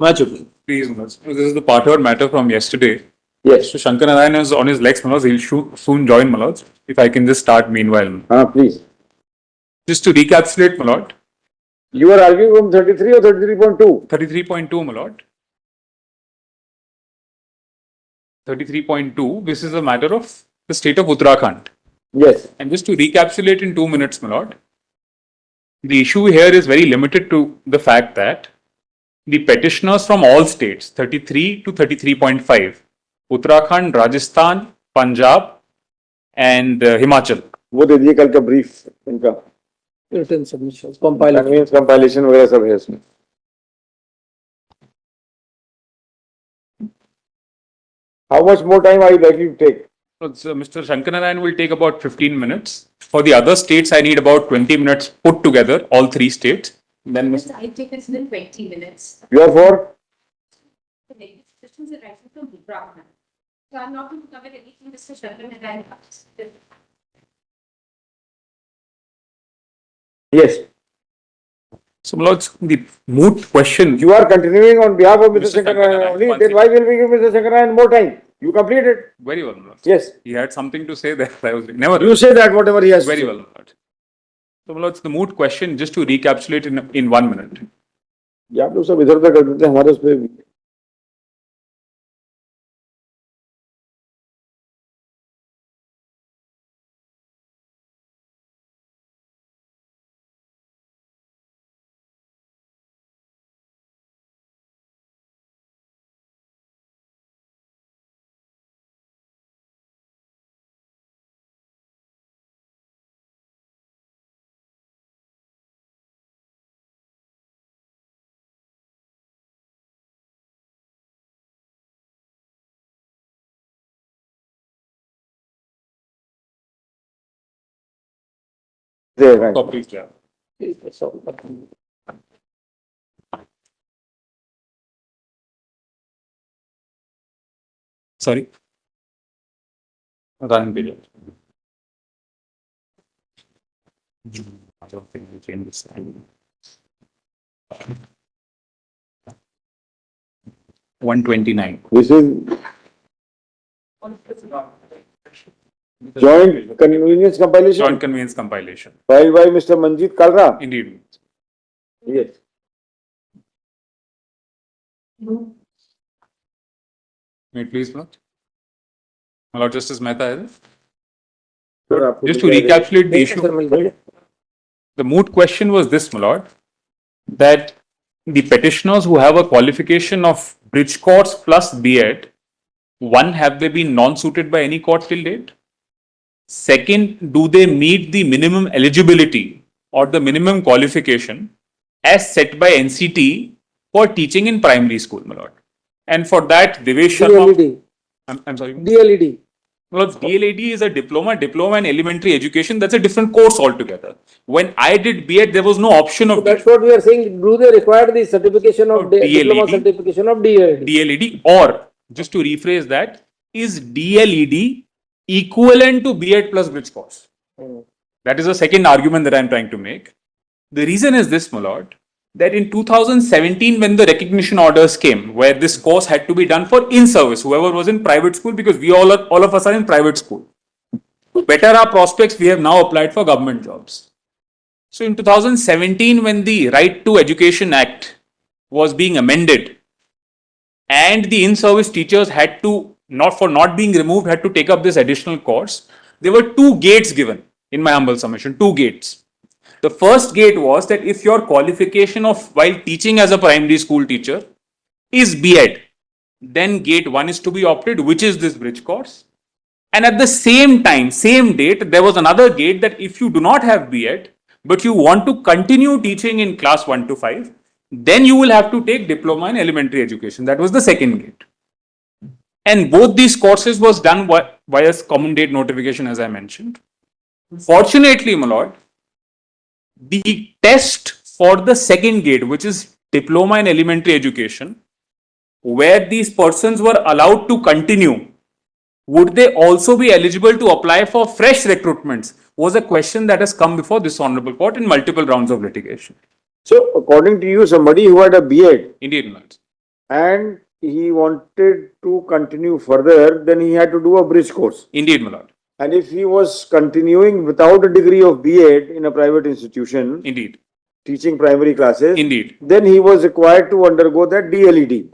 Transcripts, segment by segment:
Much okay. Please, Manoj. This is the part or matter from yesterday. Yes. So Shankar Narayan is on his legs, Manoj. He'll soon join, Manoj. If I can just start meanwhile. Please. Just to recapitulate, Manoj. You are arguing from 33 or 33.2? 33.2, Manoj. 33.2. This is a matter of the state of Uttarakhand. Yes. And just to recapitulate in 2 minutes, Manoj. The issue here is very limited to the fact that the petitioners from all states, 33 to 33.5, Uttarakhand, Rajasthan, Punjab, and Himachal. वो दे दिए कल का brief इनका. Written submissions, compilation. Convenience compilation वगैरह सब है इसमें. How much more time are you likely to take? So Mr. Shankar Narayan will take about 15 minutes. For the other states, I need about 20 minutes put together, all three states. Then I take it within 20 minutes. You are for? The questions are writing from Bohra. So I'm not going to cover anything Mr. Surendra and I asked. Yes. So, Lord, the moot question. You are continuing on behalf of Mr. Mr. Shankar Shankar Narayan only. Narayan, Then why will we give Mr. Shankar Narayan more time? You completed. Very well, Lord. Yes. He had something to say that I was never. You say that whatever he has. Very well, Lord. So, Lord, the moot question, just to recapitulate in 1 minute. ये आप लोग सब इधर उधर कर देते हैं हमारे उस पे. There, So, please, yeah. Sorry. Run period. I don't think we change this. 129. This is joint convenience compilation. Joint convenience compilation. Filed by Mr. Mandir Kalra. Indeed. Yes. May it please, Lord. My Lord Justice Mehta. Sir, Just to recapitulate the issue, the moot question was this, my Lord, that the petitioners who have a qualification of bridge course plus B.Ed, one, have they been non-suited by any court till date? Second, do they meet the minimum eligibility or the minimum qualification as set by NCT for teaching in primary school, my Lord? And for that, Devesh Sharma. DLED. I'm sorry. DLED. Well, DLED is a diploma in elementary education. That's a different course altogether. When I did B.Ed, there was no option of That's what we are saying. Do they require the certification of diploma DLED? certification of DLED? DLED, or just to rephrase that, is DLED equivalent to B.Ed plus bridge course? That is the second argument that I'm trying to make. The reason is this, my lord, that in 2017, when the recognition orders came, where this course had to be done for in-service, whoever was in private school, because we all of us are in private school. To better our prospects, we have now applied for government jobs. So in 2017, when the Right to Education Act was being amended, and the in-service teachers had to, not being removed, had to take up this additional course, there were two gates given, in my humble submission, two gates. The first gate was that if your qualification of while teaching as a primary school teacher is B.Ed, then gate 1 is to be opted, which is this bridge course. And at the same time, same date, there was another gate that if you do not have B.Ed, but you want to continue teaching in class 1 to 5, then you will have to take diploma in elementary education. That was the second gate. And both these courses was done via common date notification, as I mentioned. Fortunately, my lord, the test for the second gate, which is diploma in elementary education, where these persons were allowed to continue, would they also be eligible to apply for fresh recruitments, was a question that has come before this honorable court in multiple rounds of litigation. So, according to you, somebody who had a B.Ed Indeed, my lord. and he wanted to continue further, then he had to do a bridge course. Indeed, my lord. And if he was continuing without a degree of B.Ed in a private institution, Indeed. teaching primary classes, Indeed. then he was required to undergo that DLED.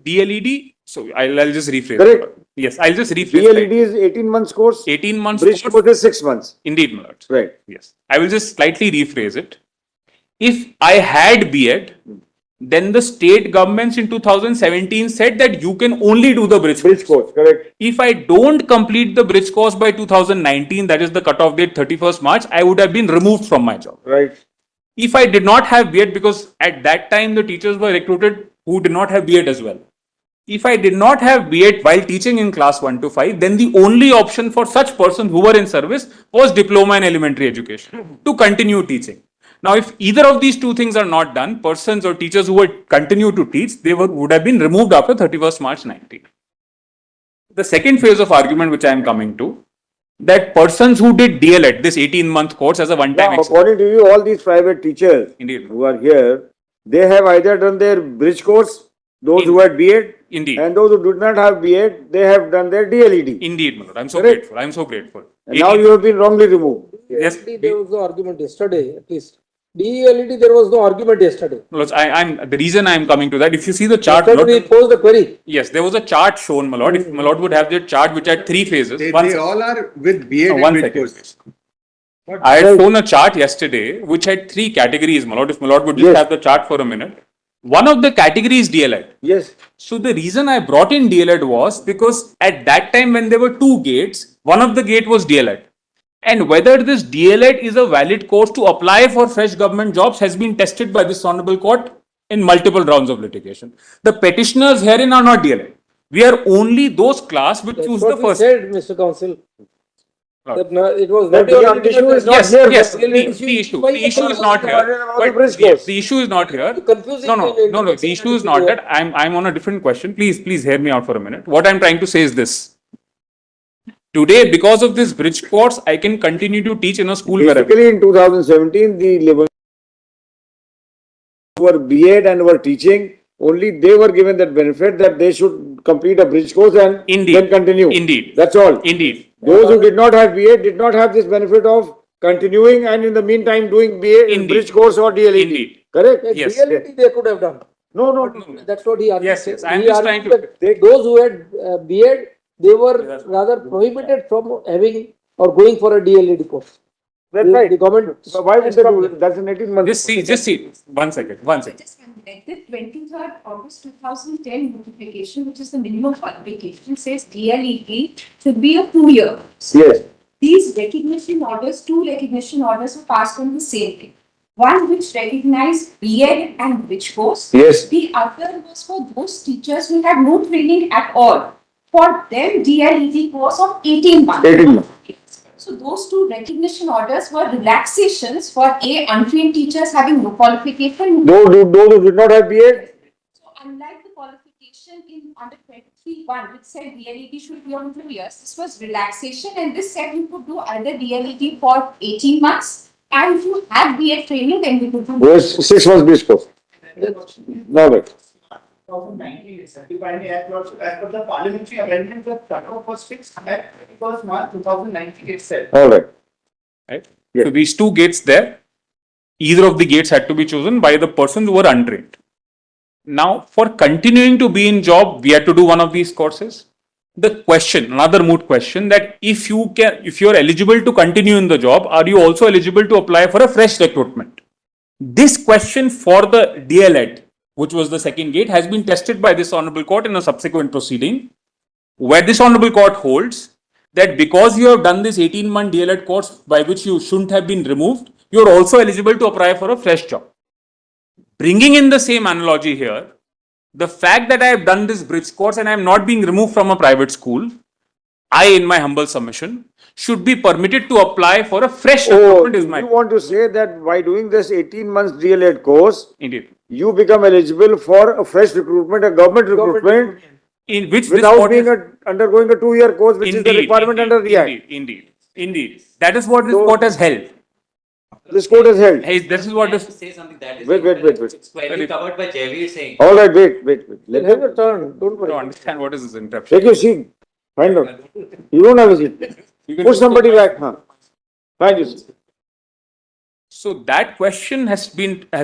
DLED. So I'll just rephrase. Correct. my lord. Yes, I'll just rephrase. DLED is 18 months course. 18 months. Bridge course. course is 6 months. Indeed, my lord. Right. Yes. I will just slightly rephrase it. If I had B.Ed, then the state governments in 2017 said that you can only do the bridge Bridge course, correct. If I don't complete the bridge course by 2019, that is the cutoff date 31st March, I would have been removed from my job. Right. If I did not have B.Ed, because at that time the teachers were recruited who did not have B.Ed as well. If I did not have B.Ed while teaching in class 1 to 5, then the only option for such persons who were in service was diploma in elementary education to continue teaching. Now, if either of these two things are not done, persons or teachers who would continue to teach, they would have been removed after 31st March 19. The second phase of argument which I am coming to, that persons who did DLED, this 18-month course as a one-time Now, according to you, all these private teachers Indeed. who are here, they have either done their bridge course, those who had B.Ed, Indeed. and those who did not have B.Ed, they have done their DLED. Indeed, my lord. I'm so Correct. grateful. I'm so grateful. And now you have been wrongly removed. Yes. There was no argument yesterday, at least. DELED, there was no argument yesterday. No, I'm the reason I'm coming to that. If you see the chart, Yesterday we posed the query. yes, there was a chart shown, my lord. If my lord would have the chart which had three phases. They One second. all are with B.Ed and One with second, course. please. I had shown a chart yesterday which had three categories, my lord. If my lord would just Yes. have the chart for a minute. One of the categories DLED. Yes. So the reason I brought in DLED was because at that time when there were two gates, one of the gate was DLED. And whether this DLED is a valid course to apply for fresh government jobs has been tested by this honorable court in multiple rounds of litigation. The petitioners herein are not DLED. We are only those class which That's choose the what we first. said, Mr. Counsel. Right. That it was But not your the issue is not Yes, here. yes, but- the issue is not here. But the issue is not here. Confusing No, the issue is not that. I'm on a different question. Please hear me out for a minute. What I'm trying to say is this. Today, because of this bridge course, I can continue to teach in a school wherever. Basically, in 2017, the level who were B.Ed and were teaching, only they were given that benefit that they should complete a bridge course and Indeed. then continue. Indeed. That's all. Indeed. Those who did not have B.Ed did not have this benefit of continuing and in the meantime doing B.Ed, Indeed. bridge course or DLED. Indeed. Correct? Yes. DLED they could have done. No. That's what he argued. Yes, I'm He just argued trying to- that those who had B.Ed, they were rather prohibited from having or going for a DLED course. That's The- right. The government. So why would they do it? That's an 18 month. Just see. One second. Just like the 23rd August 2010 notification, which is the minimum qualification, says DLED should be a 2-year. Yes. These recognition orders, two recognition orders were passed on the same day. One which recognized B.Ed and bridge course. Yes. The other was for those teachers who had no training at all. For them, DLED course of 18 months. 18 months. So those two recognition orders were relaxations for untrained teachers having no qualification. Those who did not have B.Ed, So unlike the qualification in under 23(1), which said DLED should be on 2 years, this was relaxation, and this said you could do either DLED for 18 months, and if you had B.Ed training, then you could do. was 6 months bridge course. No, right. 2019 itself. If I may add also, as per the parliamentary amendment, the cutoff was fixed at 31st March 2019 itself. All right. Right? Yes. So these two gates there, either of the gates had to be chosen by the persons who were untrained. Now, for continuing to be in job, we had to do one of these courses. The question, another moot question, that if you are eligible to continue in the job, are you also eligible to apply for a fresh recruitment? This question for the DLED, which was the second gate, has been tested by this honorable court in a subsequent proceeding, where this honorable court holds that because you have done this 18-month DLED course by which you shouldn't have been removed, you are also eligible to apply for a fresh job. Bringing in the same analogy here, the fact that I have done this bridge course and I am not being removed from a private school, I, in my humble submission, should be permitted to apply for a fresh Oh, recruitment is my... you want to say that by doing this 18 months DLED course, Indeed. you become eligible for a fresh recruitment, a government recruitment, In which this without court being is... undergoing a 2-year course, which is the requirement under the Act. Indeed. That is what this court has held. This court has held. Hey, this is what I have is. to say something that is. Wait. It's clearly covered by Javier saying. All right, wait. Let Have them your turn, don't To worry. understand what is this interruption. take your seat. Find out. You don't have a seat. You can Put put somebody the- back. Huh? Find your seat. So that question has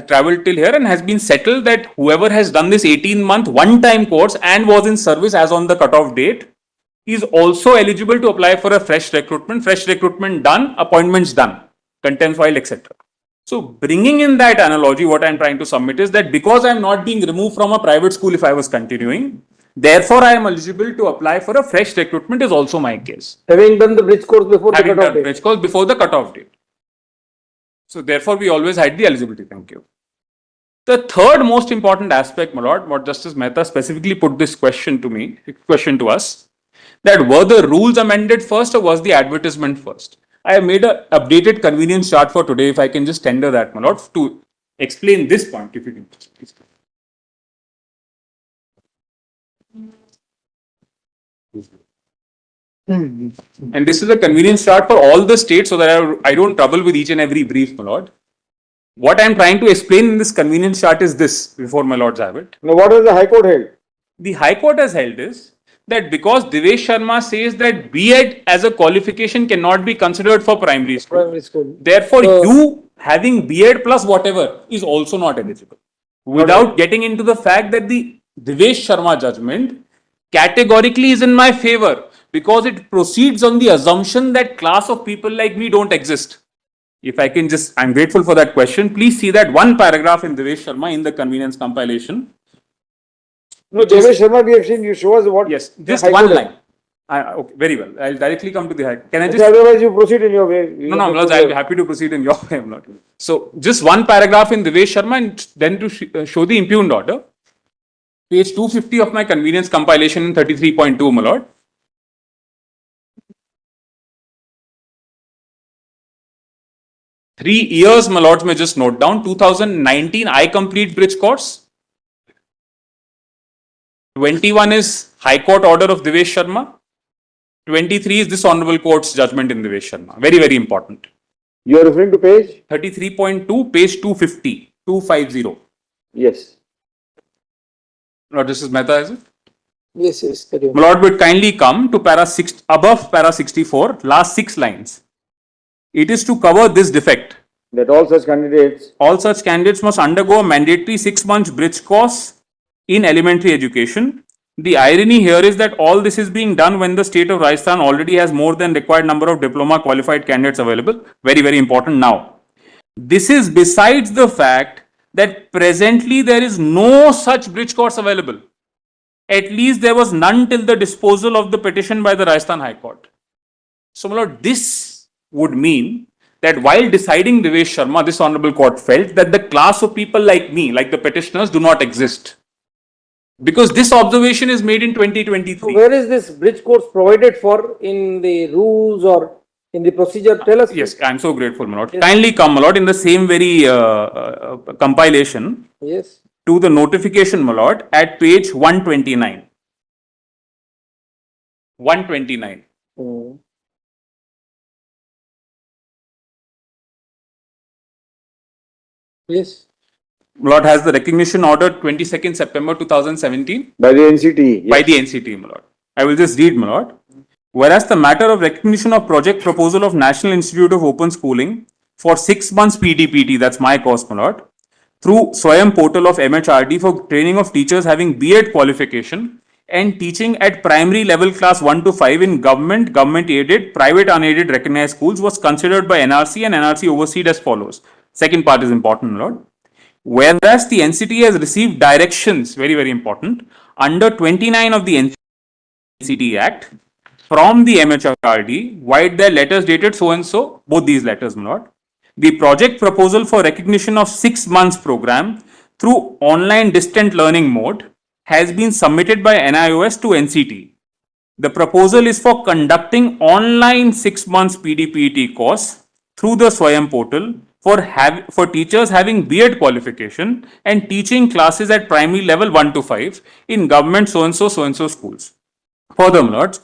traveled till here and has been settled that whoever has done this 18-month one-time course and was in service as on the cutoff date is also eligible to apply for a fresh recruitment. Fresh recruitment done, appointments done, contempt filed, etc. So bringing in that analogy, what I'm trying to submit is that because I'm not being removed from a private school if I was continuing, therefore I am eligible to apply for a fresh recruitment is also my case. Having done the bridge course before the Having cutoff done date. bridge course before the cutoff date. So therefore we always had the eligibility. Thank you. The third most important aspect, my lord, what Justice Mehta specifically put this question to us, that were the rules amended first or was the advertisement first? I have made an updated convenience chart for today. If I can just tender that, my lord, to explain this point, if you can please. And this is a convenience chart for all the states so that I don't trouble with each and every brief, my lord. What I am trying to explain in this convenience chart is this, before my lords have it. Now, what has the High Court held? The High Court has held is that because Devesh Sharma says that B.Ed as a qualification cannot be considered for primary school, Primary school. therefore So- you having B.Ed plus whatever is also not eligible. Without getting into the fact that the Devesh Sharma judgment categorically is in my favor because it proceeds on the assumption that class of people like me don't exist. If I can just, I'm grateful for that question. Please see that one paragraph in Devesh Sharma in the convenience compilation. No, Devesh Sharma, we have seen. You show us what. Yes, the just High one Court line. Okay, very well. I'll directly come to the High. Can I held. just? Otherwise, you proceed in your way. No, Mlaz, I'll be happy to proceed in your way. Mlaz. So, just one paragraph in Devesh Sharma and then to show the impugned order. Page 250 of my convenience compilation in 33.2, my lord. Three years, my lords may just note down. 2019, I complete bridge course. 21 is High Court order of Devesh Sharma. 23 is this Honorable Court's judgment in Devesh Sharma. Very, very important. You are referring to page? 33.2, page 250, 250. Yes. Lord Justice Mehta, is it? Yes, carry on. My Lord would kindly come to above para 64, last 6 lines. It is to cover this defect. That all such candidates. All such candidates must undergo a mandatory 6 months bridge course in elementary education. The irony here is that all this is being done when the state of Rajasthan already has more than required number of diploma qualified candidates available. Very, very important now. This is besides the fact that presently there is no such bridge course available. At least there was none till the disposal of the petition by the Rajasthan High Court. So, my lord, this would mean that while deciding Devesh Sharma, this Honorable Court felt that the class of people like me, like the petitioners, do not exist. Because this observation is made in So 2023. where is this bridge course provided for in the rules or in the procedure? Tell us. Yes, I am so grateful, my lord. Yes. Kindly come, my lord, in the same very compilation Yes. to the notification, my lord, at page 129. 129. Hmm. Yes. My lord has the recognition order 22nd September 2017 By the NCT. by the NCT, my lord. I will just read, my lord. Whereas the matter of recognition of project proposal of National Institute of Open Schooling for 6 months PDPT, that's my course, my lord, through Swayam portal of MHRD for training of teachers having B.Ed qualification and teaching at primary level class 1 to 5 in government, government aided, private unaided recognized schools was considered by NRC and NRC overseen as follows. Second part is important, my lord. Whereas the NCT has received directions, very, very important, under 29 of the NCT Act from the MHRD, wide their letters dated so and so, both these letters, my lord. The project proposal for recognition of 6 months program through online distant learning mode has been submitted by NIOS to NCT. The proposal is for conducting online 6 months PDPET course through the Swayam portal for teachers having B.Ed qualification and teaching classes at primary level 1 to 5 in government so and so schools. Further, my lords,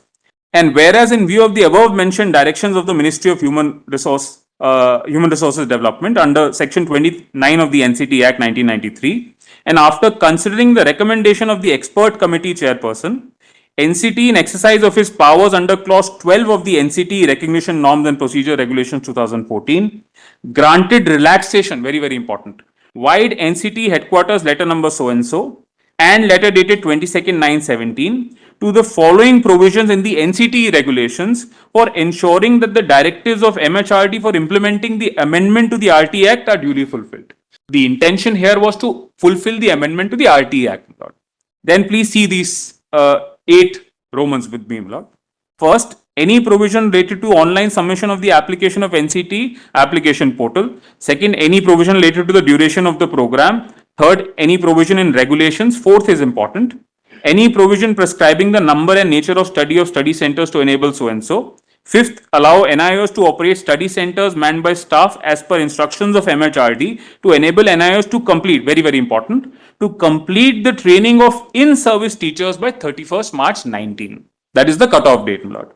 and whereas in view of the above mentioned directions of the Ministry of Human Resource Human Resources Development under Section 29 of the NCT Act 1993. And after considering the recommendation of the expert committee chairperson, NCT, in exercise of its powers under clause 12 of the NCT Recognition Norms and Procedure Regulations 2014, granted relaxation, very, very important, wide NCT headquarters letter number so and so, and letter dated 22nd 9/17 to the following provisions in the NCT regulations for ensuring that the directives of MHRD for implementing the amendment to the RT Act are duly fulfilled. The intention here was to fulfill the amendment to the RT Act, my lord. Then please see these 8 Romans with me, my lord. First, any provision related to online submission of the application of NCT application portal. Second, any provision related to the duration of the program. Third, any provision in regulations. Fourth is important. Any provision prescribing the number and nature of study centers to enable so and so. Fifth, allow NIOs to operate study centers manned by staff as per instructions of MHRD to enable NIOs to complete, very, very important, to complete the training of in-service teachers by 31st March 19. That is the cutoff date, my lord.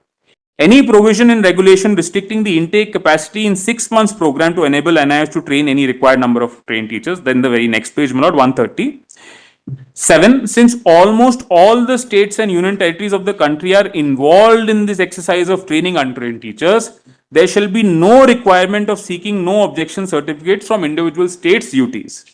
Any provision in regulation restricting the intake capacity in 6 months program to enable NIOs to train any required number of trained teachers. Then the very next page, my lord, 130. 7. Since almost all the states and union territories of the country are involved in this exercise of training untrained teachers, there shall be no requirement of seeking no objection certificates from individual states' UTs.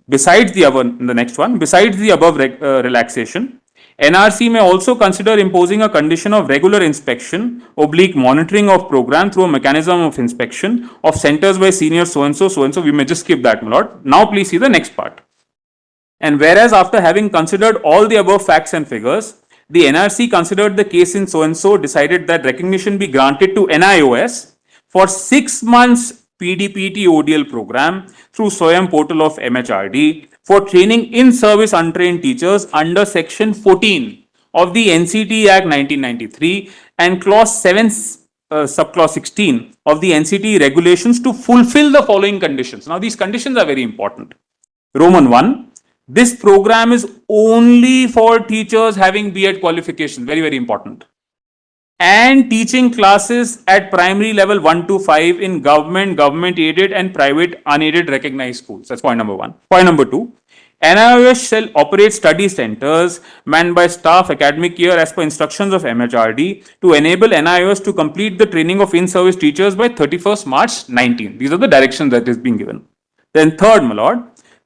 Besides the above, the next one, besides the above relaxation, NRC may also consider imposing a condition of regular inspection / monitoring of program through a mechanism of inspection of centers by senior so and so. We may just skip that, my lord. Now please see the next part. And whereas after having considered all the above facts and figures, the NRC considered the case in so and so, decided that recognition be granted to NIOS for 6 months PDPT ODL program through SWAYAM portal of MHRD for training in service untrained teachers under section 14 of the NCT Act 1993 and clause 7 subclause 16 of the NCT regulations to fulfill the following conditions. Now these conditions are very important. Roman 1. This program is only for teachers having B.Ed qualification, very, very important, and teaching classes at primary level 1 to 5 in government, government aided and private unaided recognized schools. That's point number 1. Point number 2. NIOS shall operate study centers manned by staff academic year as per instructions of MHRD to enable NIOS to complete the training of in-service teachers by 31st March 19. These are the directions that is being given. Then third, my lord,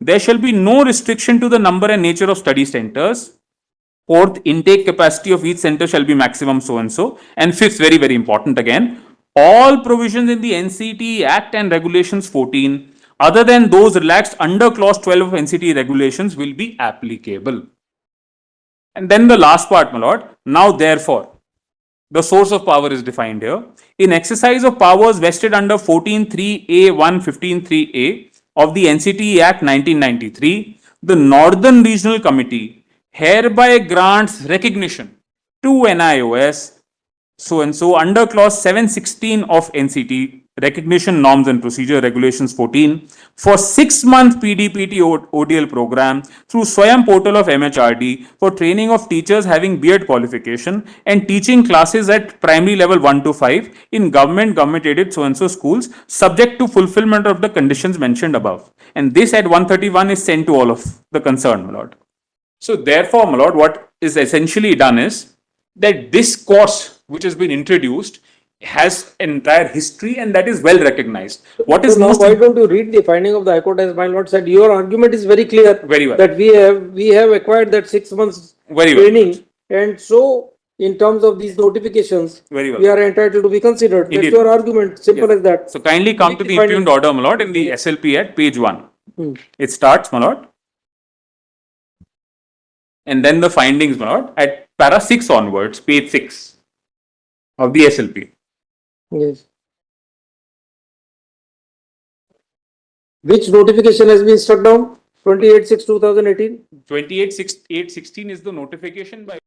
there shall be no restriction to the number and nature of study centers. Fourth, intake capacity of each center shall be maximum so and so. And fifth, very, very important again, all provisions in the NCT Act and Regulations 14, other than those relaxed under clause 12 of NCT regulations, will be applicable. And then the last part, my lord. Now, therefore, the source of power is defined here. In exercise of powers vested under 14(3)(a)(1), 15(3)(a) of the NCT Act 1993, the Northern Regional Committee hereby grants recognition to NIOS so and so under clause 716 of NCT Recognition Norms and Procedure Regulations 14 for 6 month PDPT ODL program through SWAYAM portal of MHRD for training of teachers having B.Ed qualification and teaching classes at primary level 1 to 5 in government aided so and so schools subject to fulfillment of the conditions mentioned above. And this at 131 is sent to all of the concerned, my lord. So therefore, my lord, what is essentially done is that this course which has been introduced has entire history and that is well recognized. What is So now most why don't you read the finding of the High Court? As my lord said, your argument is very clear. Very well. That we have acquired that 6 months Very well. training, and so in terms of these notifications, Very well. we are entitled to be considered. Indeed. That's your argument. Simple Yes. as that. So kindly come to the impugned order, my lord, in the SLP at page 1. It starts, my lord. And then the findings, my lord, at para 6 onwards, page 6 of the SLP. Yes. Which notification has been struck down? 28/6/2018. 28/6/8/16 is the notification by